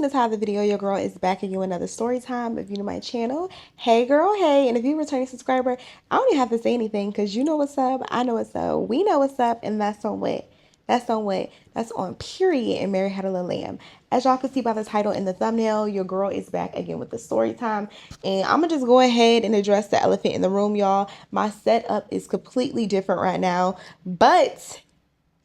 seen the title of the video, your girl is back again with another story time. If you're new to my channel, hey girl, hey. And if you're a returning subscriber, I don't even have to say anything because you know what's up, I know what's up, we know what's up, and that's on what? That's on what? That's on period and Mary Had a Little Lamb. As y'all can see by the title and the thumbnail, your girl is back again with the story time. And I'm going to just go ahead and address the elephant in the room, y'all. My setup is completely different right now, but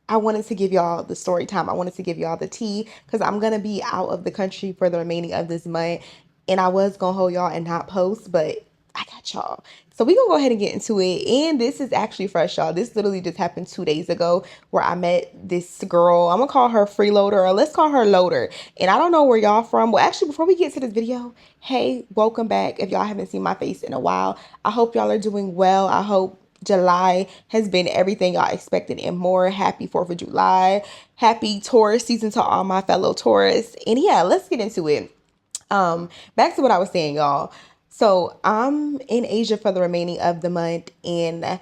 I wanted to give y'all the story time. I wanted to give y'all the tea because I'm going to be out of the country for the remaining of this month. And I was going to hold y'all and not post, but I got y'all. So we're going to go ahead and get into it. And this is actually fresh, y'all. This literally just happened 2 days ago where I met this girl. I'm going to call her Freeloader, or let's call her Loader. And I don't know where y'all from. Well, actually, before we get to this video, hey, welcome back. If y'all haven't seen my face in a while, I hope y'all are doing well. I hope July has been everything y'all expected and more. Happy 4th of July. Happy Taurus season to all my fellow Taurus. And yeah, let's get into it. Back to what I was saying, y'all. So I'm in Asia for the remaining of the month, and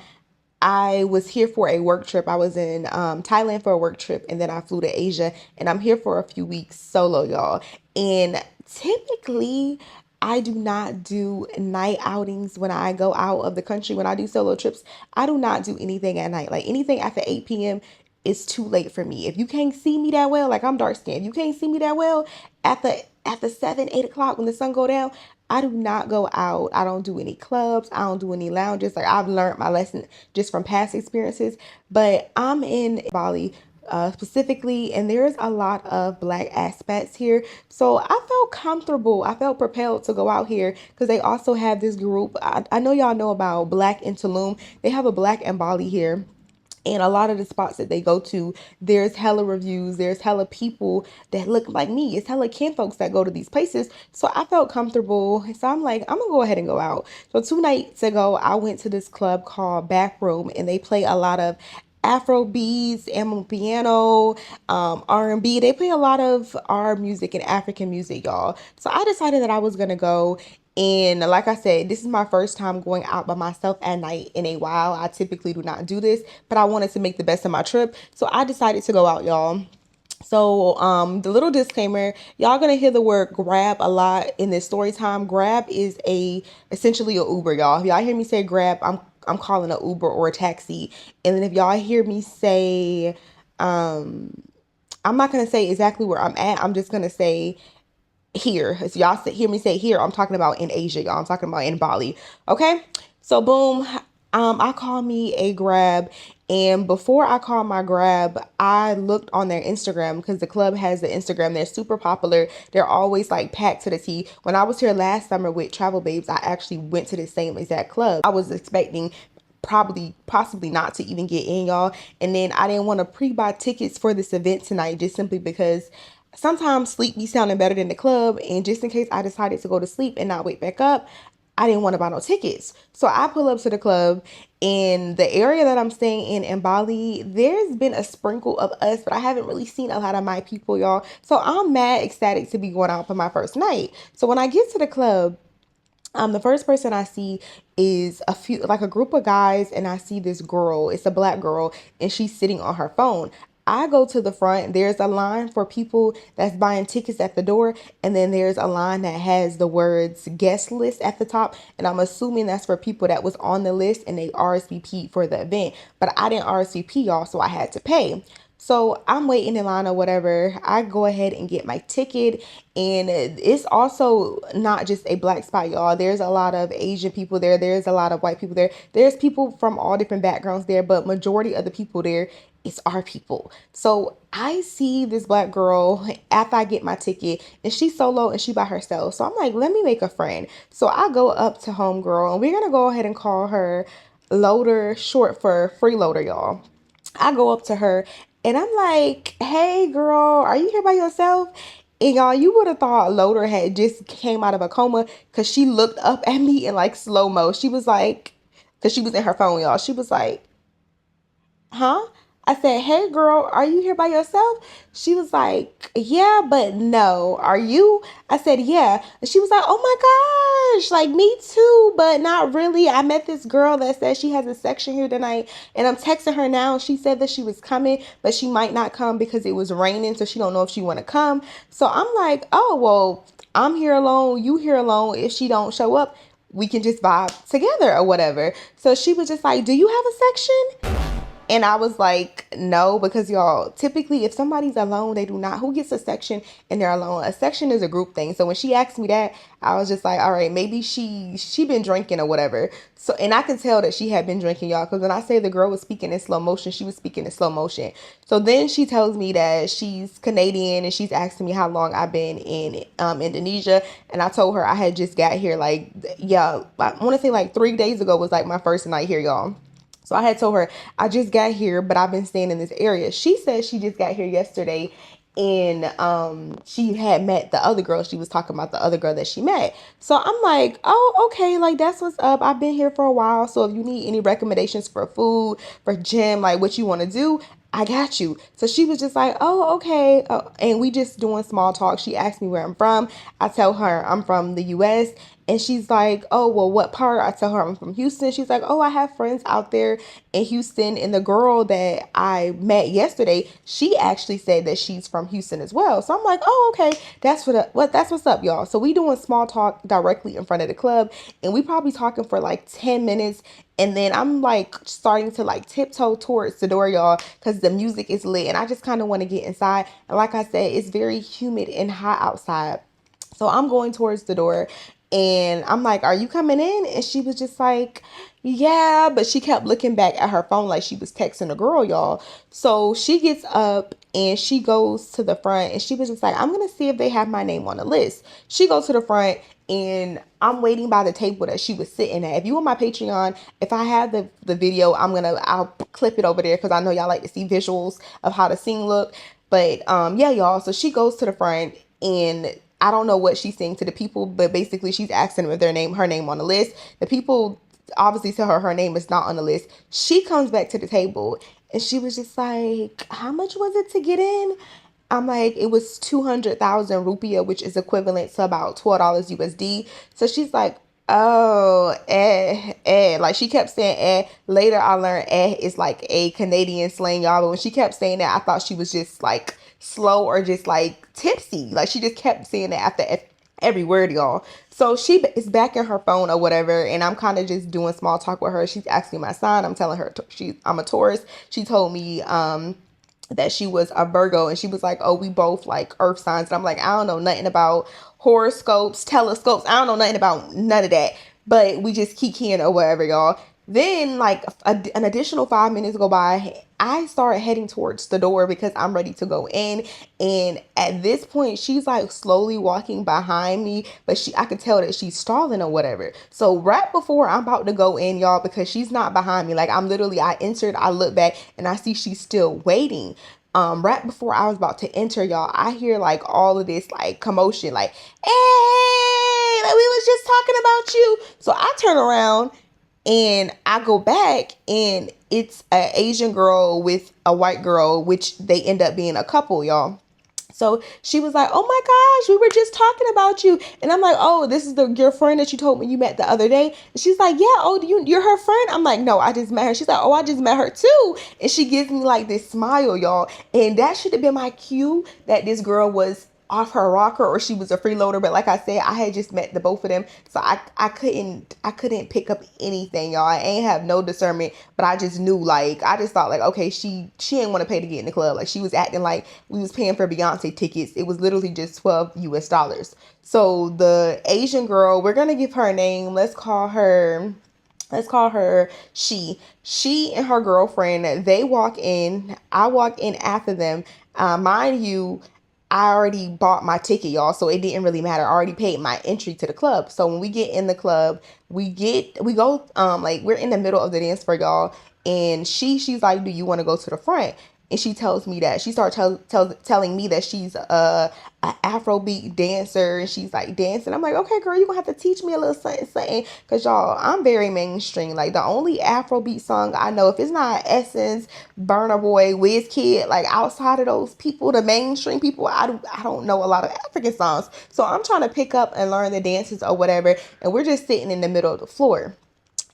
I was here for a work trip. I was in Thailand for a work trip, and then I flew to Asia, and I'm here for a few weeks solo, y'all. And typically, I do not do night outings when I go out of the country. When I do solo trips, I do not do anything at night. Like anything after 8 p.m. is too late for me. If you can't see me that well, like I'm dark skinned, if you can't see me that well after 7, 8 o'clock when the sun go down, I do not go out. I don't do any clubs. I don't do any lounges. Like I've learned my lesson just from past experiences. But I'm in Bali specifically, and there's a lot of black expats here. So I felt comfortable. I felt propelled to go out here because they also have this group. I know y'all know about Black in Tulum. They have a Black in Bali here. And a lot of the spots that they go to, there's hella reviews, there's hella people that look like me. It's hella kin folks that go to these places. So I felt comfortable. So I'm like, I'm gonna go ahead and go out. So 2 nights ago, I went to this club called Backroom, and they play a lot of Afro beats, piano, R&B. They play a lot of our music and African music, y'all. So I decided that I was gonna go. And like I said, this is my first time going out by myself at night in a while. I typically do not do this, but I wanted to make the best of my trip. So I decided to go out, y'all. So the little disclaimer, y'all gonna hear the word grab a lot in this story time. Grab is essentially a Uber, y'all. If y'all hear me say grab, I'm calling an Uber or a taxi. And then if y'all hear me say I'm not gonna say exactly where I'm at. I'm just gonna say here. So y'all hear me say here, I'm talking about in Asia, y'all. I'm talking about in Bali. Okay. So boom, I call me a Grab. And before I call my Grab, I looked on their Instagram because the club has the Instagram. They're super popular. They're always like packed to the T. When I was here last summer with Travel Babes, I actually went to the same exact club. I was expecting possibly not to even get in, y'all. And then I didn't want to pre-buy tickets for this event tonight just simply because sometimes sleep be sounding better than the club. And just in case I decided to go to sleep and not wake back up, I didn't want to buy no tickets. So I pull up to the club. In the area that I'm staying in Bali, there's been a sprinkle of us, but I haven't really seen a lot of my people, y'all. So I'm mad ecstatic to be going out for my first night. So when I get to the club, the first person I see is like a group of guys, and I see this girl. It's a black girl, and she's sitting on her phone. I go to the front. There's a line for people that's buying tickets at the door, and then there's a line that has the words guest list at the top, and I'm assuming that's for people that was on the list and they RSVP'd for the event. But I didn't RSVP, y'all, so I had to pay. So I'm waiting in line or whatever. I go ahead and get my ticket. And it's also not just a black spot, y'all. There's a lot of Asian people there. There's a lot of white people there. There's people from all different backgrounds there. But majority of the people there, it's our people. So I see this black girl after I get my ticket, and she's solo and she by herself. So I'm like, let me make a friend. So I go up to homegirl, and we're going to go ahead and call her Loader, short for Freeloader, y'all. I go up to her and I'm like, hey girl, are you here by yourself? And y'all, you would have thought Loader had just came out of a coma because she looked up at me in like slow-mo. She was like, because she was in her phone, y'all. She was like, huh? I said, hey girl, are you here by yourself? She was like, yeah, but no. Are you? I said, yeah. And she was like, oh my gosh, like me too, but not really. I met this girl that says she has a section here tonight, and I'm texting her now. She said that she was coming, but she might not come because it was raining, so she don't know if she want to come. So I'm like, oh, well, I'm here alone, you here alone. If she don't show up, we can just vibe together or whatever. So she was just like, do you have a section? And I was like, no, because y'all, typically if somebody's alone, they do not. Who gets a section and they're alone? A section is a group thing. So when she asked me that, I was just like, all right, maybe she been drinking or whatever. So, and I could tell that she had been drinking, y'all, because when I say the girl was speaking in slow motion, she was speaking in slow motion. So then she tells me that she's Canadian and she's asking me how long I've been in Indonesia. And I told her I had just got here, like, yeah, I want to say like 3 days ago was like my first night here, y'all. So I had told her, I just got here, but I've been staying in this area. She said she just got here yesterday, and she had met the other girl. She was talking about the other girl that she met. So I'm like, oh, okay, like that's what's up. I've been here for a while. So if you need any recommendations for food, for gym, like what you want to do, I got you. So she was just like, oh, okay. And we just doing small talk. She asked me where I'm from. I tell her I'm from the US. And she's like, oh, well, what part? I tell her I'm from Houston. She's like, oh, I have friends out there in Houston. And the girl that I met yesterday, she actually said that she's from Houston as well. So I'm like, oh, okay. That's what's up, y'all. So we doing small talk directly in front of the club. And we probably talking for like 10 minutes. And then I'm like starting to like tiptoe towards the door, y'all, because the music is lit. And I just kind of want to get inside. And like I said, it's very humid and hot outside. So I'm going towards the door and I'm like, are you coming in? And she was just like, yeah. But she kept looking back at her phone like she was texting a girl, y'all. So she gets up and she goes to the front and she was just like, I'm going to see if they have my name on the list. She goes to the front and I'm waiting by the table that she was sitting at. If you on my Patreon, if I have the video, I'll clip it over there because I know y'all like to see visuals of how the scene look. But yeah, y'all. So she goes to the front and I don't know what she's saying to the people, but basically she's asking them if her name on the list. The people obviously tell her name is not on the list. She comes back to the table and she was just like, how much was it to get in? I'm like, it was 200,000 rupiah, which is equivalent to about $12 USD. So she's like, oh, like she kept saying later I learned is like a Canadian slang, y'all, but when she kept saying that, I thought she was just like slow or just like tipsy. Like she just kept saying that after every word, y'all. So she is back in her phone or whatever, and I'm kind of just doing small talk with her. She's asking my sign. I'm telling her I'm a Taurus. She told me that she was a Virgo, and she was like, oh, we both like earth signs. And I'm like, I don't know nothing about horoscopes, telescopes. I don't know nothing about none of that, but we just kikiing or whatever, y'all. Then like an additional 5 minutes go by. I start heading towards the door because I'm ready to go in. And at this point, she's like slowly walking behind me, but I could tell that she's stalling or whatever. So right before I'm about to go in, y'all, because she's not behind me, like I entered, I look back and I see she's still waiting. Right before I was about to enter, y'all, I hear like all of this like commotion, like, hey, like we was just talking about you. So I turn around and I go back and it's an Asian girl with a white girl, which they end up being a couple, y'all. So she was like, oh my gosh, we were just talking about you. And I'm like, oh, this is your friend that you told me you met the other day. And she's like, yeah, oh, you're her friend? I'm like, no, I just met her. She's like, oh, I just met her too. And she gives me like this smile, y'all. And that should have been my cue that this girl was off her rocker or she was a freeloader. But like I said, I had just met the both of them, so I couldn't pick up anything, y'all. I ain't have no discernment, but I just knew, like, I just thought like, okay, she ain't want to pay to get in the club. Like she was acting like we was paying for Beyonce tickets. It was literally just $12 US. So the Asian girl, we're gonna give her a name. Let's call her she and her girlfriend. They walk in, I walk in after them. Mind you, I already bought my ticket, y'all, so it didn't really matter. I already paid my entry to the club. So when we get in the club, we go like we're in the middle of the dance for y'all, and she's like, do you want to go to the front? and she tells me that she started telling me that she's a Afrobeat dancer, and she's like dancing. I'm like, okay, girl, you gonna have to teach me a little something, something, cause y'all, I'm very mainstream. Like the only Afrobeat song I know, if it's not Essence, Burna Boy, Wizkid, like outside of those people, the mainstream people, I don't know a lot of African songs. So I'm trying to pick up and learn the dances or whatever, and we're just sitting in the middle of the floor.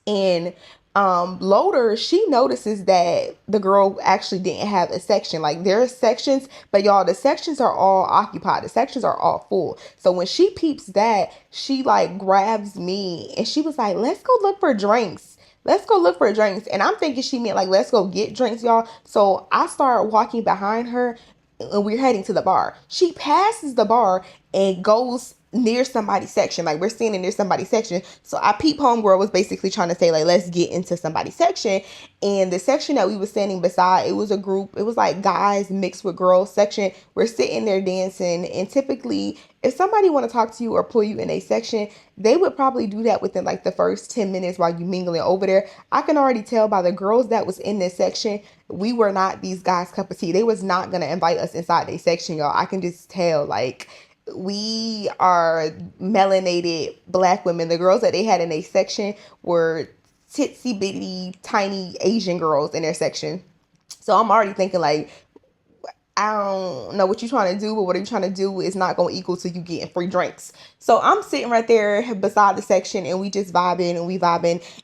And Loader, she notices that the girl actually didn't have a section. Like there are sections, but y'all, the sections are all occupied. The sections are all full. So when she peeps that, she like grabs me and she was like, let's go look for drinks. Let's go look for drinks. And I'm thinking she meant like, let's go get drinks, y'all. So I start walking behind her and we're heading to the bar. She passes the bar and goes near somebody's section. Like we're standing near somebody's section. So I peep homegirl was basically trying to say like, let's get into somebody's section. And the section that we were standing beside, it was a group. It was like guys mixed with girls section. We're sitting there dancing. And typically if somebody want to talk to you or pull you in a section, they would probably do that within like the first 10 minutes while you mingling over there. I can already tell by the girls that was in this section, we were not these guys' cup of tea. They was not going to invite us inside their section, y'all. I can just tell, like, we are melanated black women. The girls that they had in their section were titsy bitty tiny Asian girls in their section. So I'm already thinking like, I don't know what you're trying to do, but what you're trying to do is not going to equal to you getting free drinks. So I'm sitting right there beside the section and we just vibing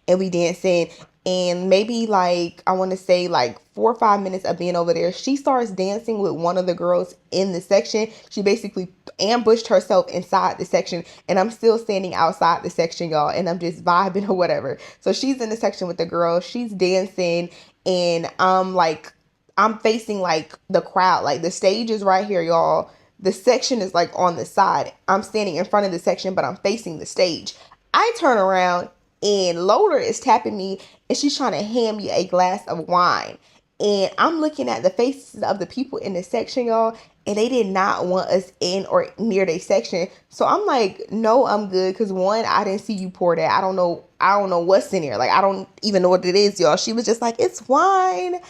and we dancing. And maybe like, I want to say like 4 or 5 minutes of being over there, she starts dancing with one of the girls in the section. She basically ambushed herself inside the section and I'm still standing outside the section, y'all. And I'm just vibing or whatever. So she's in the section with the girl. She's dancing and I'm facing like the crowd. Like the stage is right here, y'all. The section is like on the side. I'm standing in front of the section, but I'm facing the stage. I turn around and Loader is tapping me and she's trying to hand me a glass of wine. And I'm looking at the faces of the people in the section, y'all, and they did not want us in or near their section. So I'm like, no, I'm good. Because one, I didn't see you pour that. I don't know what's in here. Like, I don't even know what it is, y'all. She was just like, it's wine.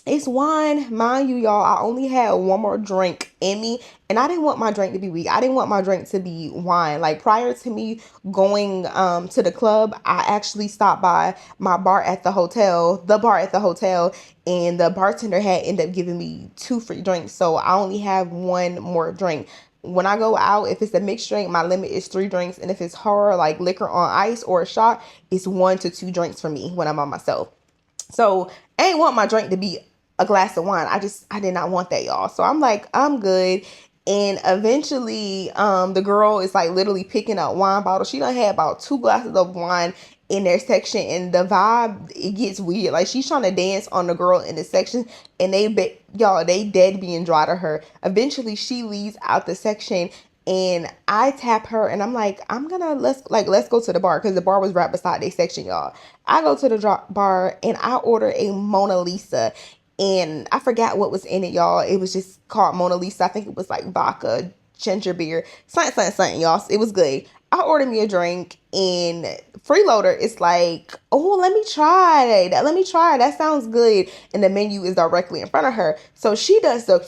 It's wine. Mind you, y'all, I only had one more drink in me. And I didn't want my drink to be weak. I didn't want my drink to be wine. Like prior to me going to the club, I actually stopped by my bar at the hotel, and the bartender had ended up giving me 2 free drinks. So I only have one more drink. When I go out, if it's a mixed drink, my limit is 3 drinks. And if it's hard, like liquor on ice or a shot, it's 1 to 2 drinks for me when I'm on myself. So I ain't want my drink to be a glass of wine. I did not want that, y'all. So I'm like, I'm good. And eventually, the girl is like literally picking up wine bottles. She done had about 2 glasses of wine in their section, and the vibe, it gets weird. Like she's trying to dance on the girl in the section, and they dead being dry to her. Eventually, she leaves out the section, and I tap her, and I'm like, let's go to the bar, because the bar was right beside their section, y'all. I go to the bar and I order a Mona Lisa. And I forgot what was in it, y'all. It was just called Mona Lisa. I think it was like vodka, ginger beer, something, y'all. It was good. I ordered me a drink, and Freeloader is like, oh, let me try that. Let me try. That sounds good. And the menu is directly in front of her. So she does the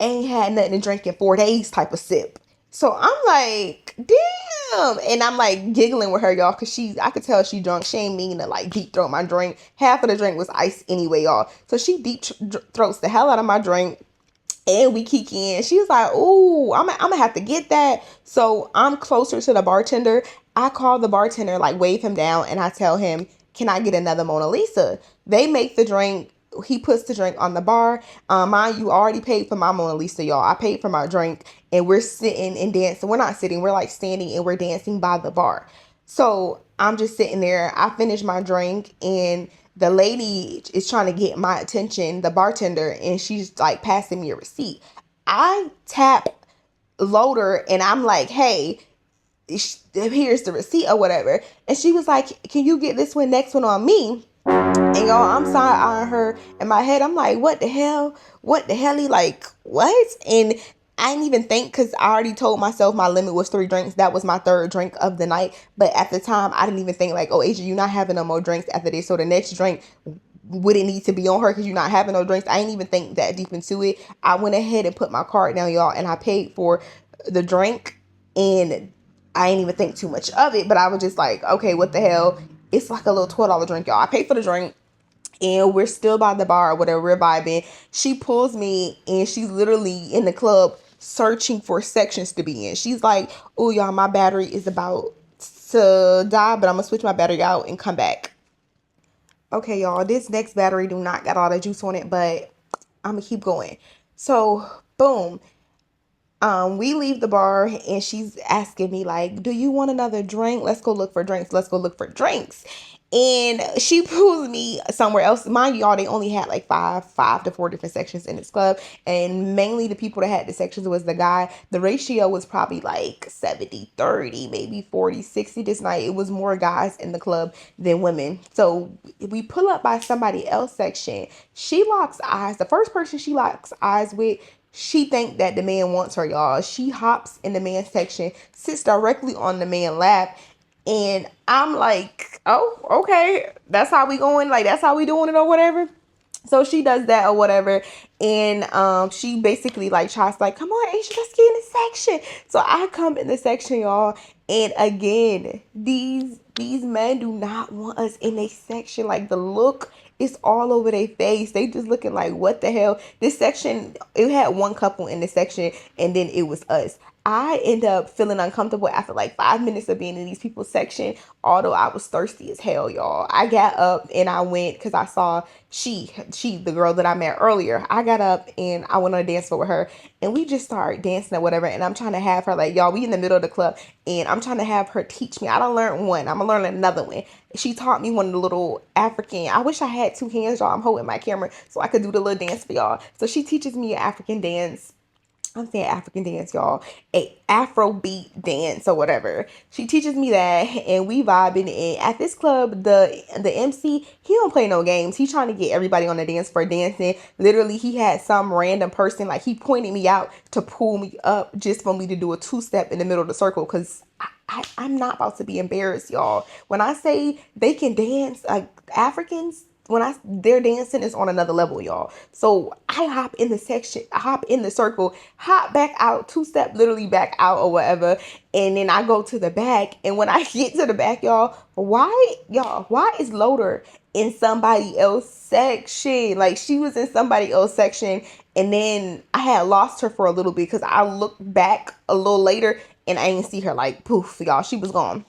ain't had nothing to drink in 4 days type of sip. So I'm like, damn. And I'm like giggling with her, y'all, because I could tell she drunk. She ain't mean to like deep throat my drink. Half of the drink was ice anyway, y'all. So she deep throats the hell out of my drink. And we kick in. She was like, ooh, I'm going to have to get that. So I'm closer to the bartender. I call the bartender, like wave him down. And I tell him, can I get another Mona Lisa? They make the drink. He puts the drink on the bar. Mind you, already paid for my Mona Lisa, y'all. I paid for my drink, and we're sitting and dancing. We're not sitting. We're like standing, and we're dancing by the bar. So I'm just sitting there. I finished my drink, and the lady is trying to get my attention, the bartender, and she's like passing me a receipt. I tap Loader, and I'm like, hey, here's the receipt or whatever. And she was like, can you get this next one on me? And y'all, I'm side-eyeing her. In my head, I'm like, what the hell? What the hell? Like, what? And I didn't even think because I already told myself my limit was 3 drinks. That was my third drink of the night. But at the time, I didn't even think like, oh, Asia, you're not having no more drinks after this. So the next drink wouldn't need to be on her because you're not having no drinks. I didn't even think that deep into it. I went ahead and put my card down, y'all, and I paid for the drink. And I didn't even think too much of it. But I was just like, okay, what the hell? It's like a little $12 drink, y'all. I paid for the drink and we're still by the bar or whatever, we're vibing. She pulls me and she's literally in the club searching for sections to be in. She's like, oh, y'all, my battery is about to die, but I'm gonna switch my battery out and come back. Okay, y'all, this next battery do not got all the juice on it, but I'm gonna keep going. So boom, we leave the bar and she's asking me like, do you want another drink? Let's go look for drinks. Let's go look for drinks. And she pulls me somewhere else. Mind you, y'all, they only had like five to four different sections in this club. And mainly the people that had the sections was the guy. The ratio was probably like 70-30, maybe 40-60 this night. It was more guys in the club than women. So we pull up by somebody else section. She locks eyes. The first person she locks eyes with, she think that the man wants her, y'all. She hops in the man's section, sits directly on the man's lap, and I'm like, oh, okay, that's how we going, like that's how we doing it or whatever. So she does that or whatever, and she basically like tries like, come on, Aisha, let's get in the section. So I come in the section, y'all, and again, these men do not want us in a section. Like the look is all over their face. They just looking like, what the hell? This section, it had one couple in the section, and then it was us. I end up feeling uncomfortable after like 5 minutes of being in these people's section, although I was thirsty as hell, y'all. I got up and I went because I saw the girl that I met earlier. I got up and I went on a dance floor with her and we just started dancing or whatever. And I'm trying to have her like, y'all, we in the middle of the club and I'm trying to have her teach me. I don't learn one. I'm gonna learn another one. She taught me one of the little African. I wish I had two hands, y'all. I'm holding my camera so I could do the little dance for y'all. So she teaches me an African dance. I'm saying African dance, y'all, a Afrobeat dance or whatever. She teaches me that, and we vibing. And at this club, the MC, he don't play no games. He trying to get everybody on the dance floor dancing. Literally, he had some random person like he pointed me out to pull me up just for me to do a 2-step in the middle of the circle because I'm not about to be embarrassed, y'all. When I say they can dance, like Africans, when their dancing is on another level, y'all. So I hop in the section, hop in the circle, hop back out, 2-step literally back out or whatever. And then I go to the back. And when I get to the back, why is Loader in somebody else section? Like she was in somebody else section. And then I had lost her for a little bit because I looked back a little later and I didn't see her, like poof, y'all, she was gone.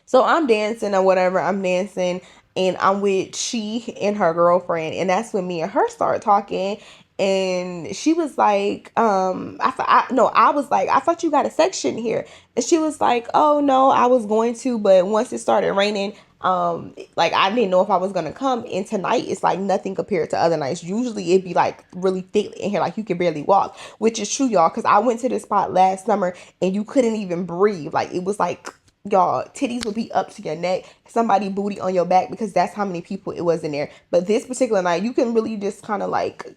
So I'm dancing or whatever. I'm dancing and I'm with she and her girlfriend. And that's when me and her started talking. And she was like, I was like, I thought you got a section here. And she was like, oh no, I was going to, but once it started raining, like I didn't know if I was gonna come. And tonight it's like nothing compared to other nights. Usually it'd be like really thick in here, like you could barely walk, which is true, y'all, because I went to this spot last summer and you couldn't even breathe. Like it was like, y'all, titties would be up to your neck, somebody booty on your back, because that's how many people it was in there. But this particular night, you can really just kind of like,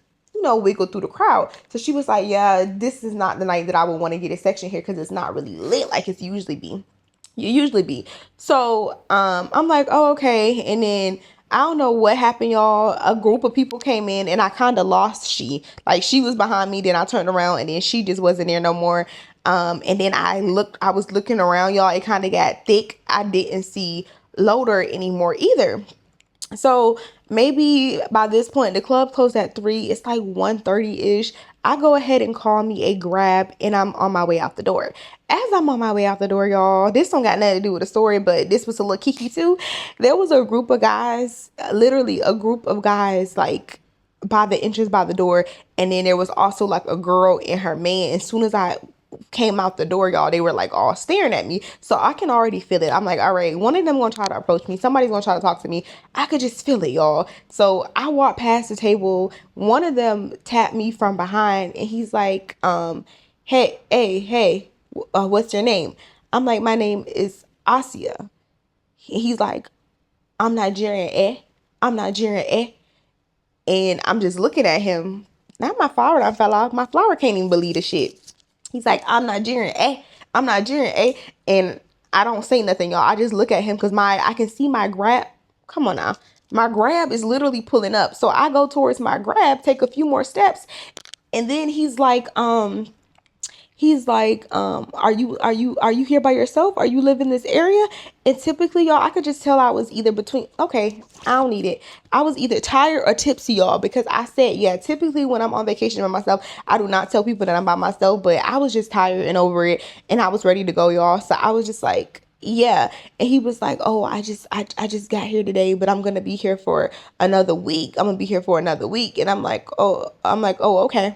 wiggle through the crowd. So she was like, yeah, this is not the night that I would want to get a section here because it's not really lit like it's usually be. So I'm like, oh, okay. And then I don't know what happened, y'all. A group of people came in and I kind of lost she. Like she was behind me, then I turned around and then she just wasn't there no more. And then I was looking around, y'all. It kind of got thick. I didn't see Loader anymore either. So maybe by this point, the club closed at 3. It's like 1:30-ish. I go ahead and call me a grab and I'm on my way out the door. As I'm on my way out the door, y'all, this don't got nothing to do with the story, but this was a little kiki too. There was a group of guys, literally a group of guys, like by the entrance by the door. And then there was also like a girl and her man. As soon as I came out the door, y'all, they were like all staring at me. So I can already feel it. I'm like, all right, one of them gonna try to approach me. Somebody's gonna try to talk to me. I could just feel it, y'all. So I walked past the table. One of them tapped me from behind and he's like, hey, what's your name? I'm like, my name is Asia. He's like, I'm Nigerian, I'm Nigerian, And I'm just looking at him. Now my flower done fell off. My flower can't even believe the shit. He's like, I'm Nigerian, eh? I'm Nigerian, eh? And I don't say nothing, y'all. I just look at him because I can see my grab. Come on now. My grab is literally pulling up. So I go towards my grab, take a few more steps, and then are you here by yourself? Are you live in this area? And typically, y'all, I could just tell I was either between, okay, I don't need it. I was either tired or tipsy, y'all, because I said, yeah, typically when I'm on vacation by myself, I do not tell people that I'm by myself, but I was just tired and over it, and I was ready to go, y'all. So I was just like, yeah. And he was like, oh, I just got here today, but I'm gonna be here for another week. I'm gonna be here for another week. And I'm like, oh, okay.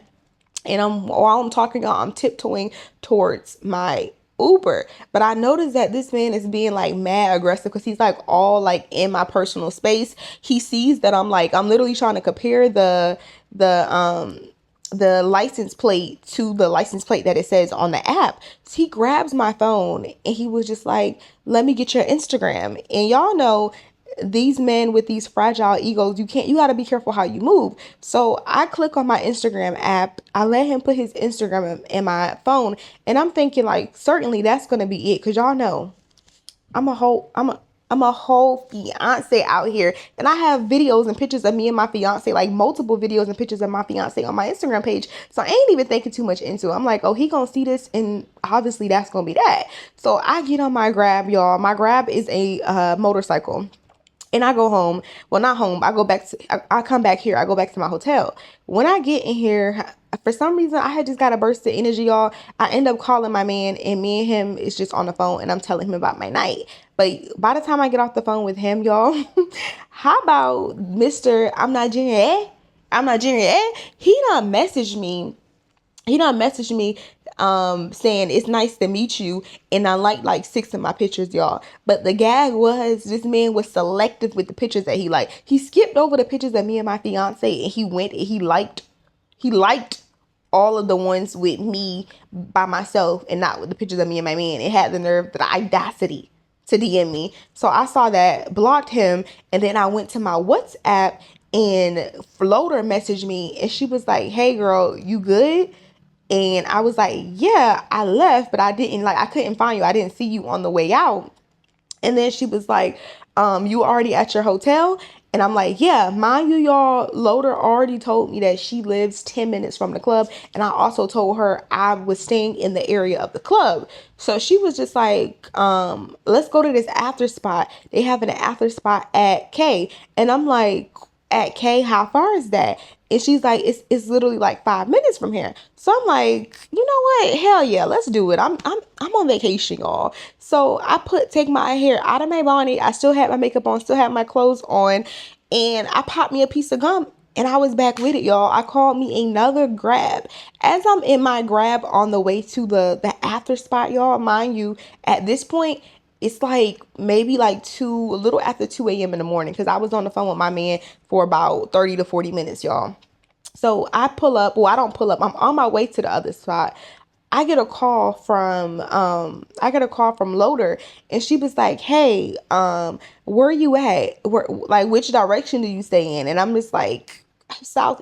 And while I'm talking, y'all, I'm tiptoeing towards my Uber. But I noticed that this man is being like mad aggressive because he's like all like in my personal space. He sees that I'm literally trying to compare the license plate to the license plate that it says on the app. So he grabs my phone and he was just like, let me get your Instagram. And y'all know these men with these fragile egos, you got to be careful how you move. So I click on my Instagram app, I let him put his Instagram in my phone, and I'm thinking like certainly that's going to be it, because y'all know I'm a whole I'm a I'm a whole fiance out here, and I have videos and pictures of me and my fiance, like multiple videos and pictures of my fiance on my Instagram page. So I ain't even thinking too much into it. I'm like, oh, he gonna see this, and obviously that's gonna be that. So I get on my Grab, y'all. My Grab is a motorcycle. And I go home. Well, not home. I come back here. I go back to my hotel. When I get in here, for some reason, I had just got a burst of energy, y'all. I end up calling my man, and me and him is just on the phone, and I'm telling him about my night. But by the time I get off the phone with him, y'all, how about Mr. I'm Nigerian, eh? I'm Nigerian, eh? He done messaged me saying it's nice to meet you, and I like six of my pictures, y'all. But the gag was this man was selective with the pictures that he liked. He skipped over the pictures of me and my fiance, and he went and he liked all of the ones with me by myself and not with the pictures of me and my man. It had the nerve, the audacity to DM me. So I saw that, blocked him, and then I went to my WhatsApp, and Floater messaged me, and she was like, hey girl, you good? And I was like, yeah, I left, but I couldn't find you. I didn't see you on the way out. And then she was like, you already at your hotel? And I'm like, yeah, mind you, y'all, Loader already told me that she lives 10 minutes from the club. And I also told her I was staying in the area of the club. So she was just like, let's go to this after spot. They have an after spot at K. And I'm like, at K, how far is that? And she's like, it's literally like 5 minutes from here. So I'm like, you know what? Hell yeah, let's do it. I'm on vacation, y'all. So I take my hair out of my bonnet. I still had my makeup on, still had my clothes on, and I popped me a piece of gum, and I was back with it, y'all. I called me another Grab. As I'm in my Grab on the way to the after spot, y'all, mind you, at this point, it's like maybe like a little after 2 a.m. in the morning, because I was on the phone with my man for about 30 to 40 minutes, y'all. So I pull up. Well, I don't pull up. I'm on my way to the other spot. I get a call from Loader, and she was like, hey, where are you at? Like, which direction do you stay in? And I'm just like, south,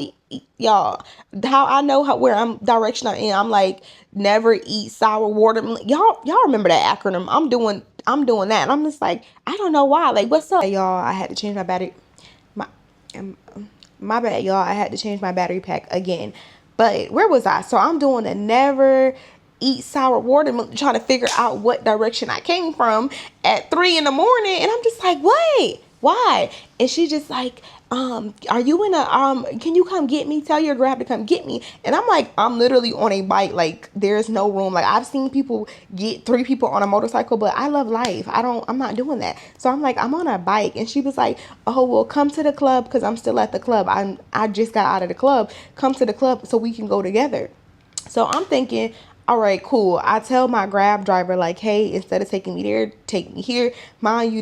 y'all. How I know where I'm direction I'm in? I'm like, never eat sour watermelon. Y'all remember that acronym? I'm doing that, and I'm just like, I don't know why. Like, what's up, y'all? I had to change my battery. My um, my bad, y'all. I had to change my battery pack again. But where was I? So I'm doing a never eat sour watermelon, trying to figure out what direction I came from at 3 in the morning. And I'm just like, wait, why? And she just like, are you in can you come get me? Tell your Grab to come get me. And I'm like, I'm literally on a bike. Like, there's no room. Like, I've seen people get 3 people on a motorcycle, but I love life. I'm not doing that. So I'm like, I'm on a bike. And she was like, oh, well, come to the club, because I'm still at the club. I just got out of the club. Come to the club so we can go together. So I'm thinking, all right, cool. I tell my Grab driver, like, hey, instead of taking me there, take me here. Mind you,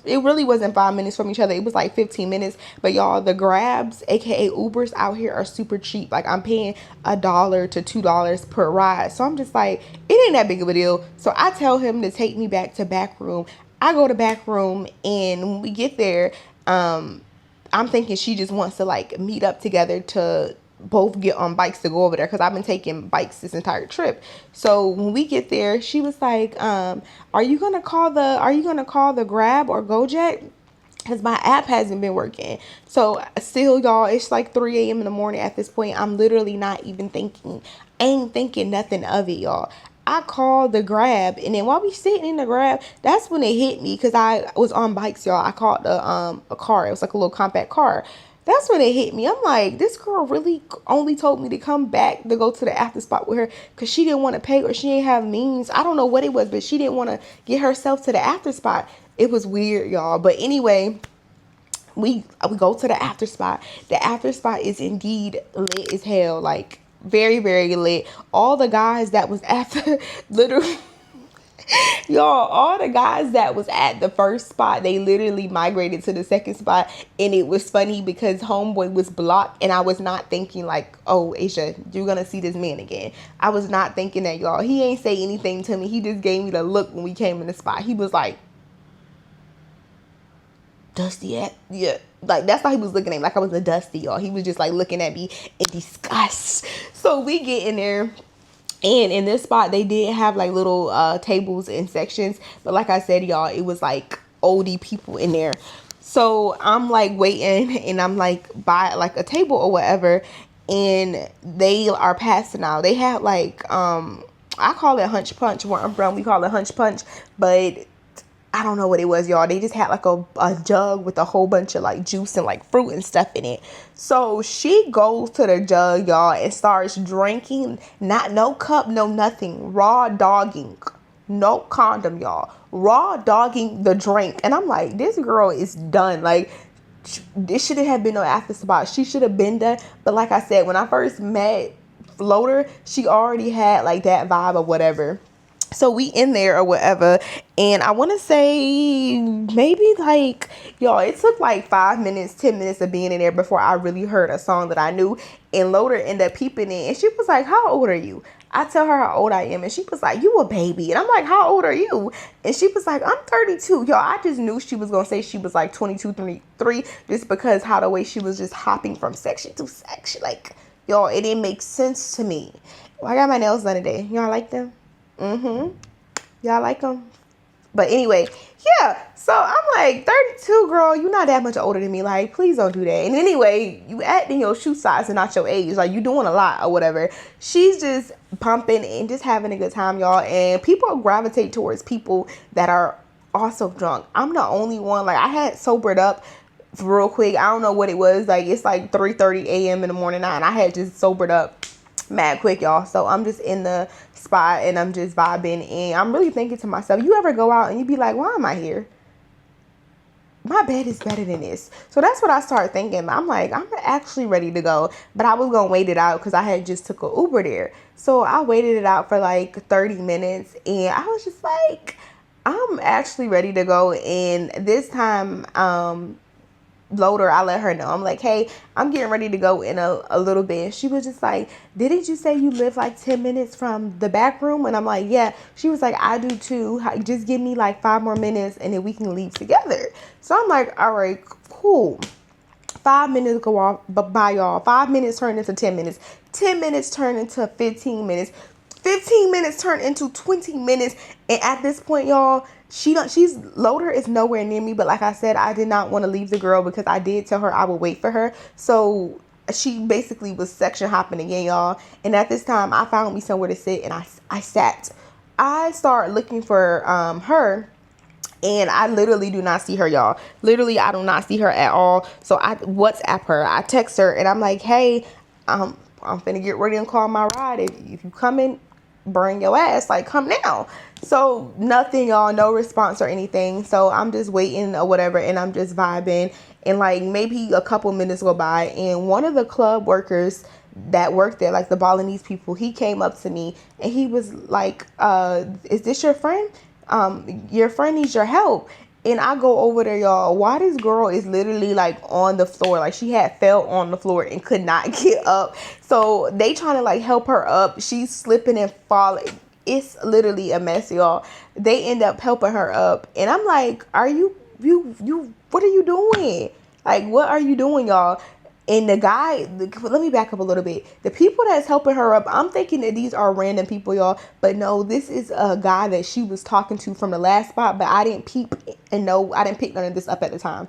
it really wasn't 5 minutes from each other. It was like 15 minutes. But y'all, the Grabs, aka Ubers out here, are super cheap. Like, I'm paying $1 to $2 per ride. So I'm just like, it ain't that big of a deal. So I tell him to take me back to back room. I go to back room, and when we get there, I'm thinking she just wants to like meet up together to both get on bikes to go over there because I've been taking bikes this entire trip. So when we get there, she was like, are you gonna call the Grab or Gojek? Because my app hasn't been working. So still, y'all, it's like 3 a.m. in the morning at this point. I'm literally not even thinking. I ain't thinking nothing of it, y'all. I called the Grab, and then while we sitting in the Grab, that's when it hit me because I was on bikes, y'all. I called a car. It was like a little compact car. That's when it hit me. I'm like, this girl really only told me to come back to go to the after spot with her because she didn't want to pay or she didn't have means. I don't know what it was, but she didn't want to get herself to the after spot. It was weird, y'all. But anyway, we go to the after spot. The after spot is indeed lit as hell. Like, very, very lit. All the guys that was after, literally, y'all, all the guys that was at the first spot, they literally migrated to the second spot. And it was funny because homeboy was blocked, and I was not thinking like, oh, Asia, you're gonna see this man again. I was not thinking that, y'all. He ain't say anything to me. He just gave me the look when we came in the spot. He was like, Dusty at, yeah, like that's how he was looking at me, like I was a Dusty, y'all. He was just like looking at me in disgust. So we get in there, and in this spot they did have like little tables and sections, but like I said, y'all, it was like oldie people in there. So I'm like waiting, and I'm like by like a table or whatever, and they are passing out. They had like I call it hunch punch where I'm from. We call it hunch punch, but I don't know what it was, y'all. They just had like a jug with a whole bunch of like juice and like fruit and stuff in it. So she goes to the jug, y'all, and starts drinking. Not no cup, no nothing. Raw dogging. No condom, y'all. Raw dogging the drink. And I'm like, this girl is done. Like, this shouldn't have been no after spot. She should have been done. But like I said, when I first met Floater, she already had like that vibe or whatever. So we in there or whatever, and I want to say maybe like, y'all, it took like 5 minutes, 10 minutes of being in there before I really heard a song that I knew. And Loader ended up peeping in, and she was like, how old are you? I tell her how old I am, and she was like, you a baby. And I'm like, how old are you? And she was like, I'm 32. Y'all, I just knew she was gonna say she was like 22, 23, just because how the way she was just hopping from section to section. Like, y'all, it didn't make sense to me. Well, I got my nails done today. Y'all like them? Y'all like them? But anyway, yeah. So I'm like, 32, girl, you not that much older than me. Like, please don't do that. And anyway, you acting your shoe size and not your age. Like, you doing a lot or whatever. She's just pumping and just having a good time, y'all. And people gravitate towards people that are also drunk. I'm the only one. Like, I had sobered up real quick. I don't know what it was. Like, it's like 3:30 a.m. in the morning now, and I had just sobered up mad quick, y'all. So I'm just in the spot and I'm just vibing, and I'm really thinking to myself, you ever go out and you be like, why am I here? My bed is better than this. So that's what I started thinking. I'm like, I'm actually ready to go, but I was gonna wait it out because I had just took an Uber there. So I waited it out for like 30 minutes, and I was just like, I'm actually ready to go. And this time Loader, I let her know. I'm like, hey, I'm getting ready to go in a little bit. And she was just like, didn't you say you live like 10 minutes from the back room? And I'm like, yeah. She was like, I do too. Just give me like 5 more minutes and then we can leave together. So I'm like, all right, cool. 5 minutes go off by, y'all. 5 minutes turn into 10 minutes. 10 minutes turn into 15 minutes. 15 minutes turn into 20 minutes. And at this point, y'all, she's Loader is nowhere near me. But like I said, I did not want to leave the girl because I did tell her I would wait for her. So she basically was section hopping again, y'all. And at this time, I found me somewhere to sit, and I sat. I started looking for her, and I literally do not see her, y'all. Literally, I do not see her at all. So I WhatsApp her. I text her, and I'm like, hey, I'm finna get ready and call my ride. If you coming, bring your ass. Like, come now. So nothing, y'all. No response or anything. So I'm just waiting or whatever, and I'm just vibing. And like maybe a couple minutes go by, and one of the club workers that worked there, like the Balinese people, he came up to me and he was like, is this your friend? Your friend needs your help. And I go over there, y'all. Why this girl is literally like on the floor, like she had fell on the floor and could not get up. So they trying to like help her up. She's slipping and falling. It's literally a mess, y'all. They end up helping her up, and I'm like, are you what are you doing? Like, what are you doing, y'all? And the guy, let me back up a little bit. The people that's helping her up, I'm thinking that these are random people, y'all. But no, this is a guy that she was talking to from the last spot. But I didn't peep and no, I didn't pick none of this up at the time.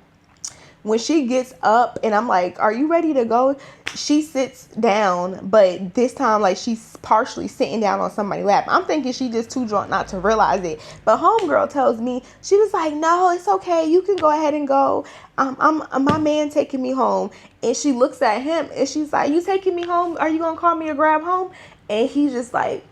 When she gets up and I'm like, are you ready to go? She sits down, but this time, like, she's partially sitting down on somebody's lap. I'm thinking she just too drunk not to realize it. But homegirl tells me, she was like, no, it's okay. You can go ahead and go. I'm my man taking me home. And she looks at him and she's like, you taking me home? Are you going to call me a grab home? And he's just like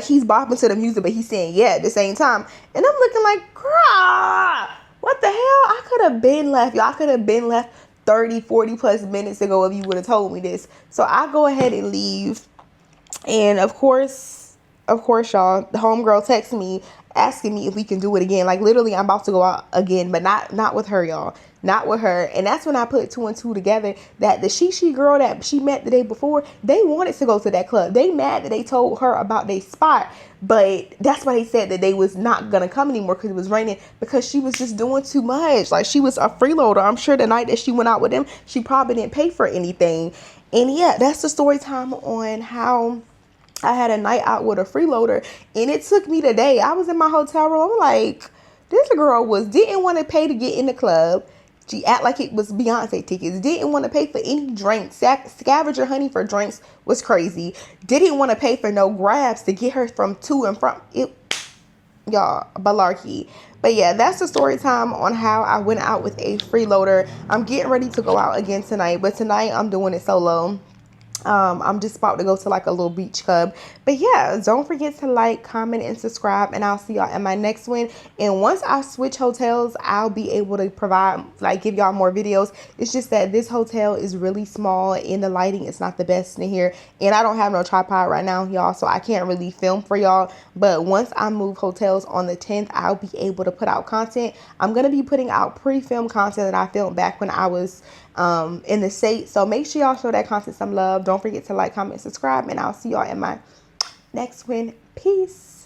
he's bopping to the music, but he's saying yeah at the same time. And I'm looking like, crap. What the hell? I could have been left. Y'all could have been left 30, 40 plus minutes ago if you would have told me this. So I go ahead and leave. And of course, y'all, the homegirl texts me asking me if we can do it again. Like, literally, I'm about to go out again, but not with her, y'all. Not with her. And that's when I put two and two together that the she girl that she met the day before, they wanted to go to that club. They mad that they told her about their spot. But that's why they said that they was not going to come anymore because it was raining, because she was just doing too much. Like, she was a freeloader. I'm sure the night that she went out with them, she probably didn't pay for anything. And yeah, that's the story time on how I had a night out with a freeloader. And it took me today. I was in my hotel room. I'm like, this girl didn't want to pay to get in the club. She act like it was Beyonce tickets. Didn't want to pay for any drinks. Scavenger honey for drinks was crazy. Didn't want to pay for no grabs to get her from to and from. It, y'all, malarkey. But yeah, that's the story time on how I went out with a freeloader. I'm getting ready to go out again tonight. But tonight I'm doing it solo. I'm just about to go to like a little beach club. But yeah, don't forget to like, comment, and subscribe. And I'll see y'all in my next one. And once I switch hotels, I'll be able to provide, like, give y'all more videos. It's just that this hotel is really small and the lighting is not the best in here. And I don't have no tripod right now, y'all, so I can't really film for y'all. But once I move hotels on the 10th, I'll be able to put out content. I'm going to be putting out pre-film content that I filmed back when I was in the States. So make sure y'all show that content some love. Don't forget to like, comment, subscribe, and I'll see y'all in my next one. Peace.